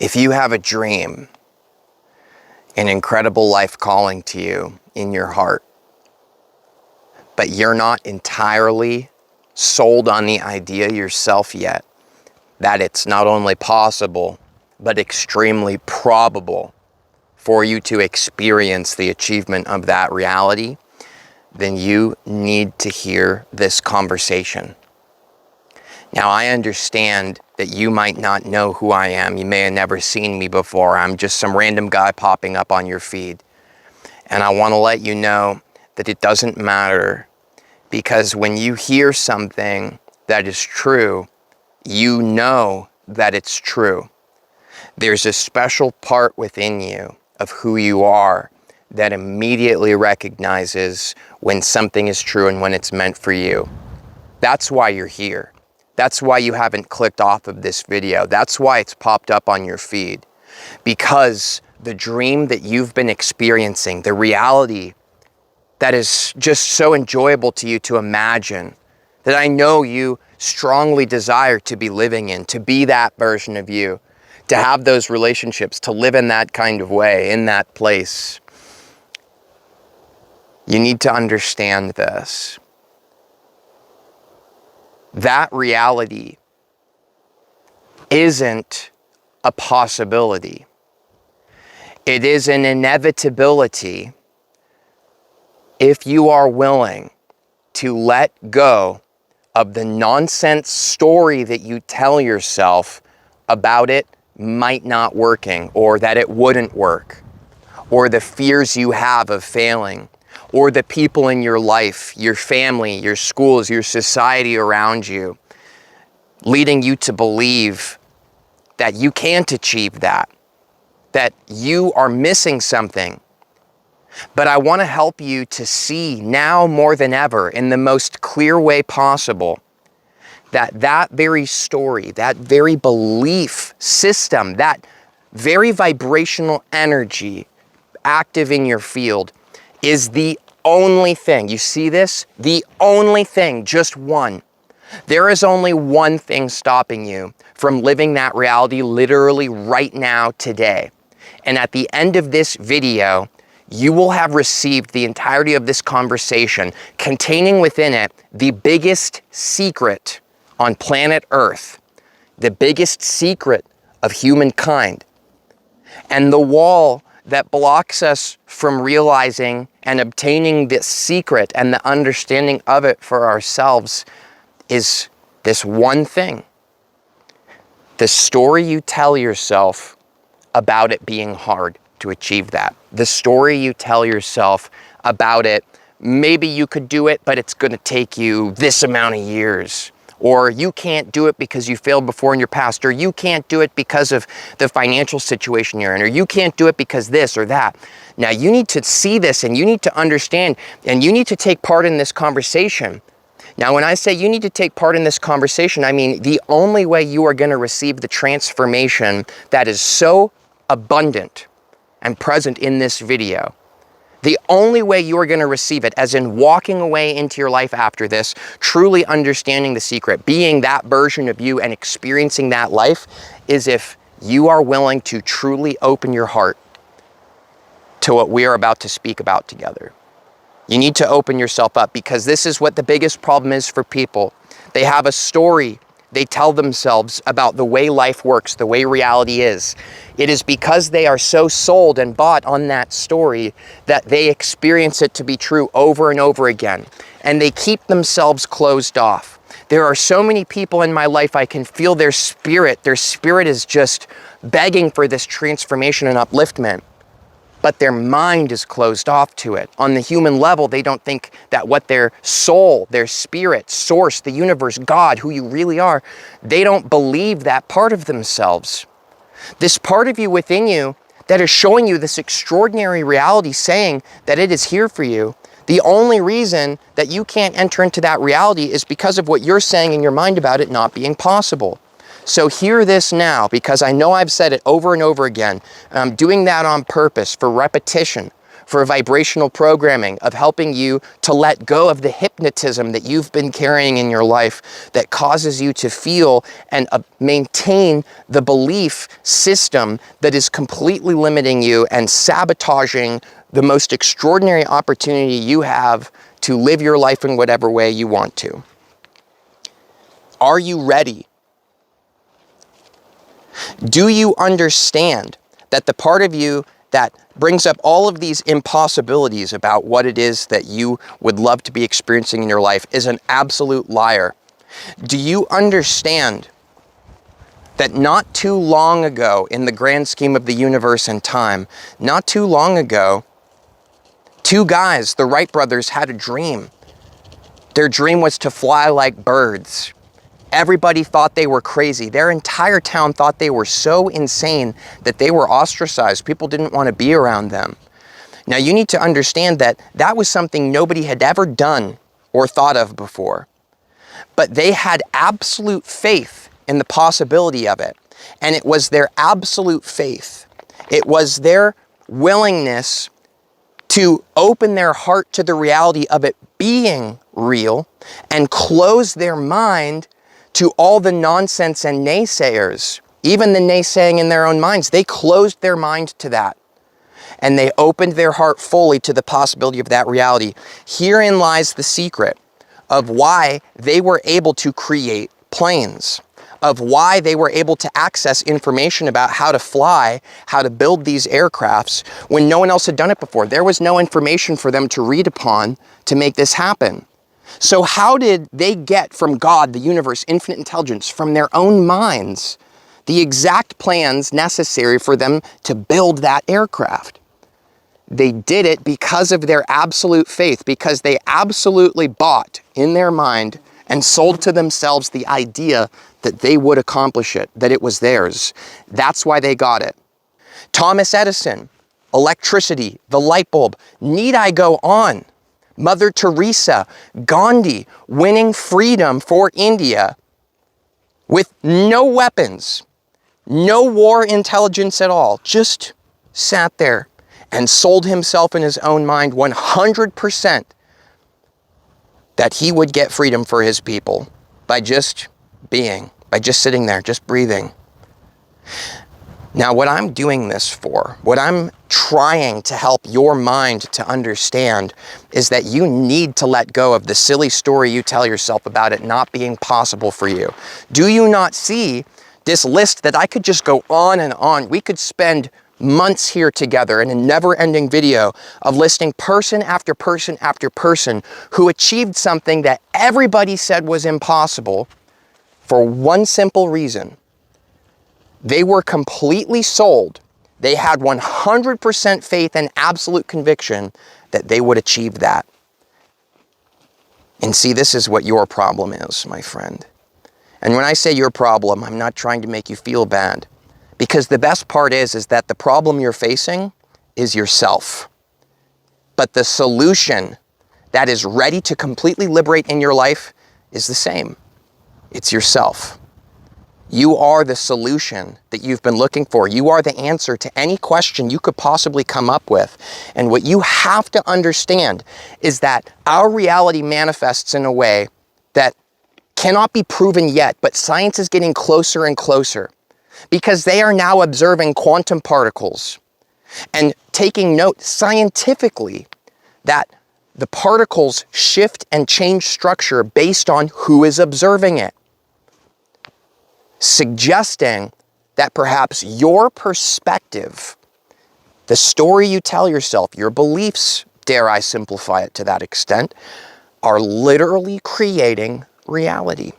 If you have a dream, an incredible life calling to you in your heart, but you're not entirely sold on the idea yourself yet, that it's not only possible, but extremely probable for you to experience the achievement of that reality, then you need to hear this conversation. Now, I understand that you might not know who I am. You may have never seen me before. I'm just some random guy popping up on your feed. And I want to let you know that it doesn't matter, because when you hear something that is true, you know that it's true. There's a special part within you of who you are that immediately recognizes when something is true and when it's meant for you. That's why you're here. That's why you haven't clicked off of this video. That's why it's popped up on your feed. Because the dream that you've been experiencing, the reality that is just so enjoyable to you to imagine, that I know you strongly desire to be living in, to be that version of you, to have those relationships, to live in that kind of way, in that place. You need to understand this. That reality isn't a possibility. It is an inevitability if you are willing to let go of the nonsense story that you tell yourself about it might not working, or that it wouldn't work, or the fears you have of failing, or the people in your life, your family, your schools, your society around you, leading you to believe that you can't achieve that you are missing something. But I want to help you to see now more than ever, in the most clear way possible, that very story, that very belief system, that very vibrational energy active in your field is the only thing. You see this? The only thing, just one. There is only one thing stopping you from living that reality literally right now, today. And at the end of this video, you will have received the entirety of this conversation, containing within it the biggest secret on planet Earth, the biggest secret of humankind. And the wall that blocks us from realizing and obtaining this secret and the understanding of it for ourselves is this one thing. The story you tell yourself about it being hard to achieve that. The story you tell yourself about it, maybe you could do it, but it's going to take you this amount of years. Or you can't do it because you failed before in your past, or you can't do it because of the financial situation you're in, or you can't do it because this or that. Now you need to see this, and you need to understand, and you need to take part in this conversation. Now, when I say you need to take part in this conversation, I mean the only way you are going to receive the transformation that is so abundant and present in this video, the only way you are going to receive it, as in walking away into your life after this, truly understanding the secret, being that version of you and experiencing that life, is if you are willing to truly open your heart to what we are about to speak about together. You need to open yourself up, because this is what the biggest problem is for people. They have a story they tell themselves about the way life works, the way reality is. It is because they are so sold and bought on that story that they experience it to be true over and over again. And they keep themselves closed off. There are so many people in my life, I can feel their spirit. Their spirit is just begging for this transformation and upliftment. But their mind is closed off to it. On the human level, they don't think that what their soul, their spirit, source, the universe, God, who you really are, they don't believe that part of themselves. This part of you within you that is showing you this extraordinary reality, saying that it is here for you. The only reason that you can't enter into that reality is because of what you're saying in your mind about it not being possible. So hear this now, because I know I've said it over and over again. I'm doing that on purpose, for repetition, for vibrational programming, of helping you to let go of the hypnotism that you've been carrying in your life that causes you to feel and maintain the belief system that is completely limiting you and sabotaging the most extraordinary opportunity you have to live your life in whatever way you want to. Are you ready? Do you understand that the part of you that brings up all of these impossibilities about what it is that you would love to be experiencing in your life is an absolute liar? Do you understand that not too long ago, in the grand scheme of the universe and time, not too long ago, two guys, the Wright brothers, had a dream. Their dream was to fly like birds. Everybody thought they were crazy. Their entire town thought they were so insane that they were ostracized. People didn't want to be around them. Now, you need to understand that that was something nobody had ever done or thought of before. But they had absolute faith in the possibility of it. And it was their absolute faith. It was their willingness to open their heart to the reality of it being real and close their mind to all the nonsense and naysayers, even the naysaying in their own minds. They closed their mind to that. And they opened their heart fully to the possibility of that reality. Herein lies the secret of why they were able to create planes, of why they were able to access information about how to fly, how to build these aircrafts, when no one else had done it before. There was no information for them to read upon to make this happen. So how did they get from God, the universe, infinite intelligence, from their own minds, the exact plans necessary for them to build that aircraft? They did it because of their absolute faith, because they absolutely bought in their mind and sold to themselves the idea that they would accomplish it, that it was theirs. That's why they got it. Thomas Edison, electricity, the light bulb. Need I go on? Mother Teresa, Gandhi, winning freedom for India with no weapons, no war intelligence at all, just sat there and sold himself in his own mind 100% that he would get freedom for his people by just being, by just sitting there, just breathing. Now, what I'm doing this for, what I'm trying to help your mind to understand, is that you need to let go of the silly story you tell yourself about it not being possible for you. Do you not see this list that I could just go on and on? We could spend months here together in a never-ending video of listing person after person after person who achieved something that everybody said was impossible for one simple reason. They were completely sold. They had 100% faith and absolute conviction that they would achieve that. And see, this is what your problem is, my friend. And when I say your problem, I'm not trying to make you feel bad. Because the best part is that the problem you're facing is yourself. But the solution that is ready to completely liberate in your life is the same. It's yourself. You are the solution that you've been looking for. You are the answer to any question you could possibly come up with. And what you have to understand is that our reality manifests in a way that cannot be proven yet, but science is getting closer and closer because they are now observing quantum particles and taking note scientifically that the particles shift and change structure based on who is observing it, suggesting that perhaps your perspective, the story you tell yourself, your beliefs, dare I simplify it to that extent, are literally creating reality.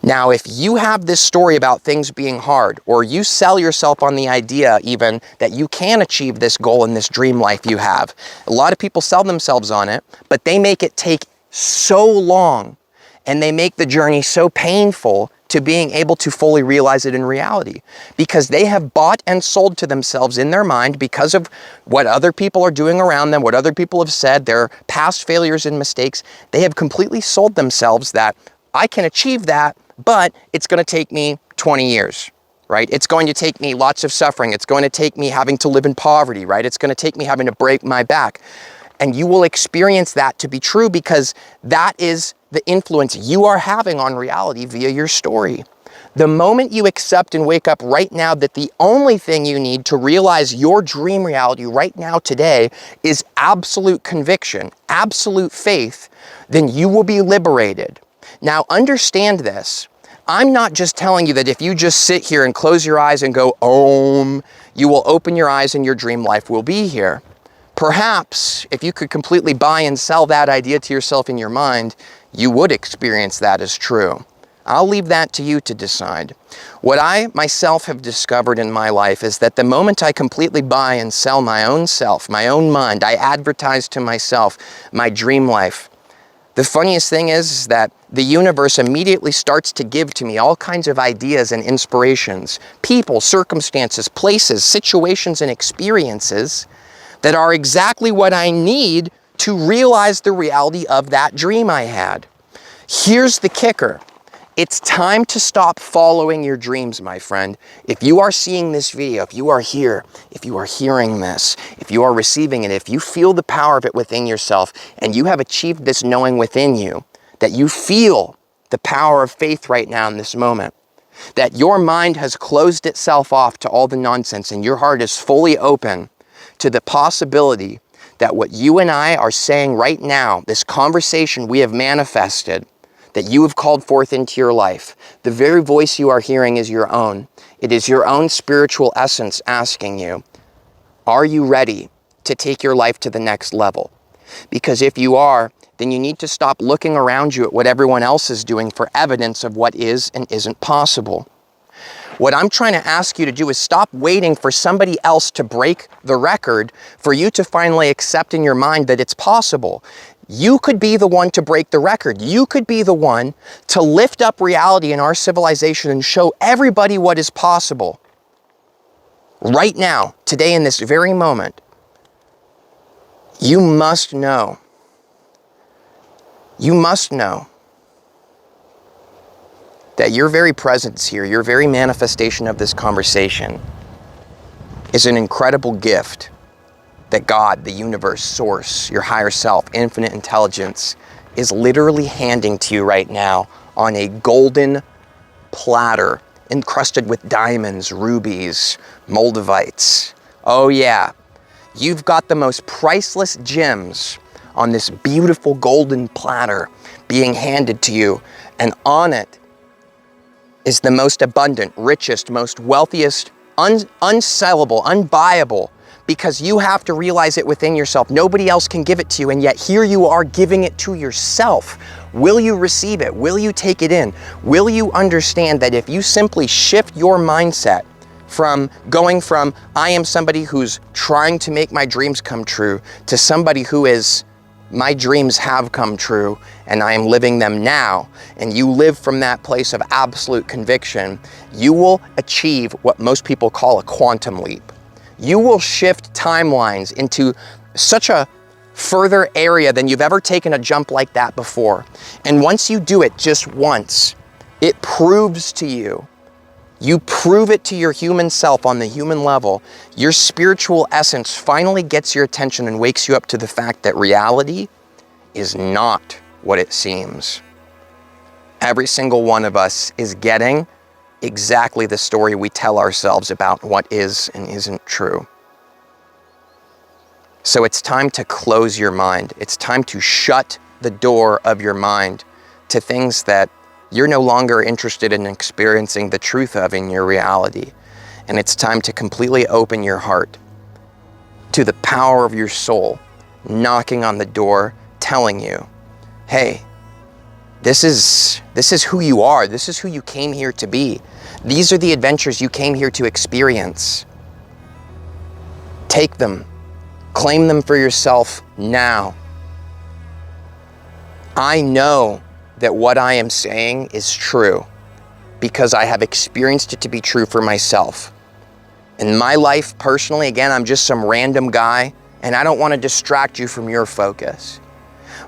Now, if you have this story about things being hard, or you sell yourself on the idea even that you can achieve this goal in this dream life you have, a lot of people sell themselves on it, but they make it take so long and they make the journey so painful to being able to fully realize it in reality, because they have bought and sold to themselves in their mind because of what other people are doing around them, what other people have said, their past failures and mistakes. They have completely sold themselves that I can achieve that, but it's going to take me 20 years. right? It's going to take me lots of suffering. It's going to take me having to live in poverty, right? It's going to take me having to break my back. And you will experience that to be true because that is the influence you are having on reality via your story. The moment you accept and wake up right now that the only thing you need to realize your dream reality right now today is absolute conviction, absolute faith, then you will be liberated. Now understand this. I'm not just telling you that if you just sit here and close your eyes and go, Om, you will open your eyes and your dream life will be here. Perhaps if you could completely buy and sell that idea to yourself in your mind, you would experience that as true. I'll leave that to you to decide. What I myself have discovered in my life is that the moment I completely buy and sell my own self, my own mind, I advertise to myself my dream life. The funniest thing is that the universe immediately starts to give to me all kinds of ideas and inspirations, people, circumstances, places, situations, and experiences that are exactly what I need to realize the reality of that dream I had. Here's the kicker. It's time to stop following your dreams, my friend. If you are seeing this video, if you are here, if you are hearing this, if you are receiving it, if you feel the power of it within yourself, and you have achieved this knowing within you, that you feel the power of faith right now in this moment, that your mind has closed itself off to all the nonsense and your heart is fully open to the possibility that what you and I are saying right now, this conversation we have manifested, that you have called forth into your life, the very voice you are hearing is your own. It is your own spiritual essence asking you, are you ready to take your life to the next level? Because if you are, then you need to stop looking around you at what everyone else is doing for evidence of what is and isn't possible. What I'm trying to ask you to do is stop waiting for somebody else to break the record for you to finally accept in your mind that it's possible. You could be the one to break the record. You could be the one to lift up reality in our civilization and show everybody what is possible. Right now, today, in this very moment, you must know that your very presence here, your very manifestation of this conversation is an incredible gift that God, the universe, source, your higher self, infinite intelligence, is literally handing to you right now on a golden platter encrusted with diamonds, rubies, moldavites. Oh yeah, you've got the most priceless gems on this beautiful golden platter being handed to you, and on it is the most abundant, richest, most wealthiest, unsellable, unbuyable, because you have to realize it within yourself. Nobody else can give it to you, and yet here you are giving it to yourself. Will you receive it? Will you take it in? Will you understand that if you simply shift your mindset from going from, I am somebody who's trying to make my dreams come true, to somebody who is, my dreams have come true and I am living them now, and you live from that place of absolute conviction, you will achieve what most people call a quantum leap. You will shift timelines into such a further area than you've ever taken a jump like that before. And once you do it just once, it proves to you, you prove it to your human self on the human level, your spiritual essence finally gets your attention and wakes you up to the fact that reality is not what it seems. Every single one of us is getting exactly the story we tell ourselves about what is and isn't true. So it's time to close your mind. It's time to shut the door of your mind to things that you're no longer interested in experiencing the truth of in your reality. And it's time to completely open your heart to the power of your soul knocking on the door, telling you, hey, this is who you are. This is who you came here to be. These are the adventures you came here to experience. Take them. Claim them for yourself now. I know that what I am saying is true because I have experienced it to be true for myself. In my life, personally, again, I'm just some random guy, and I don't want to distract you from your focus.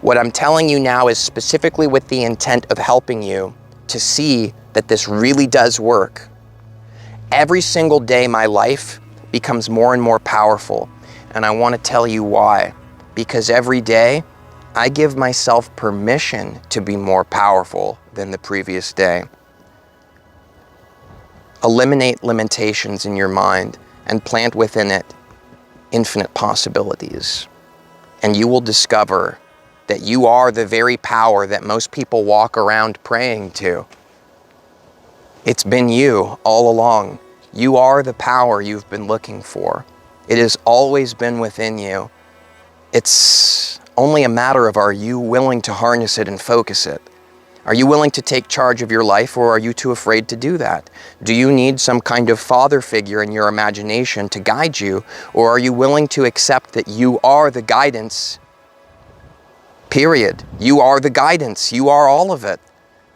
What I'm telling you now is specifically with the intent of helping you to see that this really does work. Every single day, my life becomes more and more powerful. And I want to tell you why. Because every day, I give myself permission to be more powerful than the previous day. Eliminate limitations in your mind and plant within it infinite possibilities. And you will discover that you are the very power that most people walk around praying to. It's been you all along. You are the power you've been looking for. It has always been within you. It's only a matter of, are you willing to harness it and focus it? Are you willing to take charge of your life, or are you too afraid to do that? Do you need some kind of father figure in your imagination to guide you, or are you willing to accept that you are the guidance? Period. You are the guidance. You are all of it.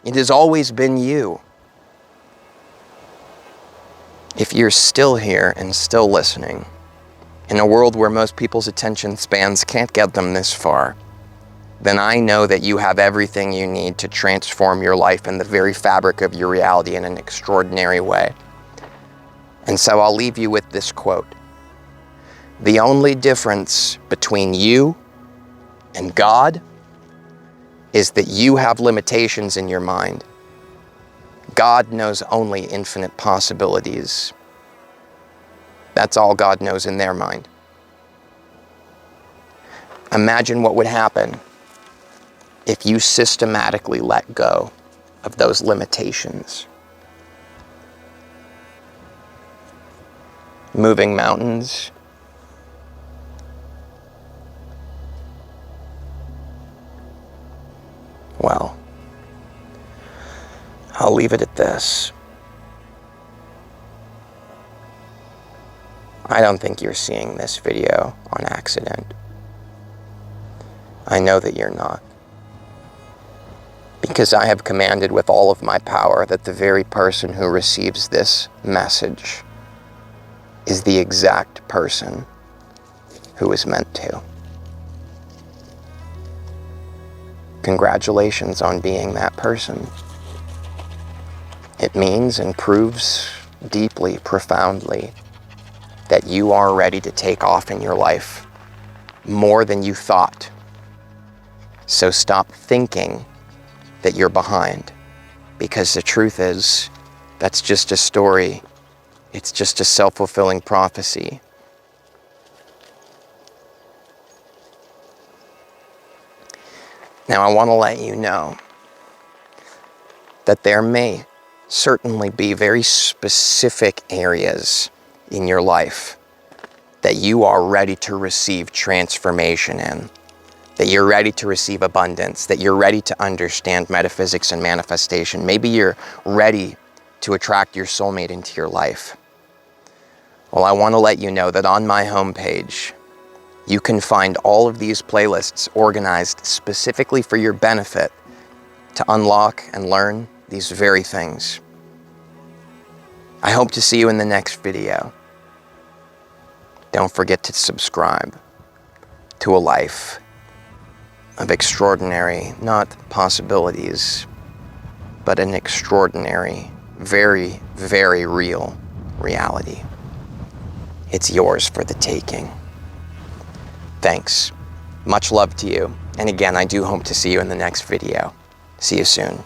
It has always been you. If you're still here and still listening, in a world where most people's attention spans can't get them this far, then I know that you have everything you need to transform your life and the very fabric of your reality in an extraordinary way. And so I'll leave you with this quote. The only difference between you and God is that you have limitations in your mind. God knows only infinite possibilities. That's all God knows in their mind. Imagine what would happen if you systematically let go of those limitations. Moving mountains. Well, I'll leave it at this. I don't think you're seeing this video on accident. I know that you're not. Because I have commanded with all of my power that the very person who receives this message is the exact person who is meant to. Congratulations on being that person. It means and proves deeply, profoundly, that you are ready to take off in your life more than you thought. So stop thinking that you're behind, because the truth is, that's just a story. It's just a self-fulfilling prophecy. Now I want to let you know that there may certainly be very specific areas in your life that you are ready to receive transformation in, that you're ready to receive abundance, that you're ready to understand metaphysics and manifestation. Maybe you're ready to attract your soulmate into your life. Well, I want to let you know that on my homepage, you can find all of these playlists organized specifically for your benefit to unlock and learn these very things. I hope to see you in the next video. Don't forget to subscribe to a life of extraordinary, not possibilities, but an extraordinary, very, very real reality. It's yours for the taking. Thanks. Much love to you. And again, I do hope to see you in the next video. See you soon.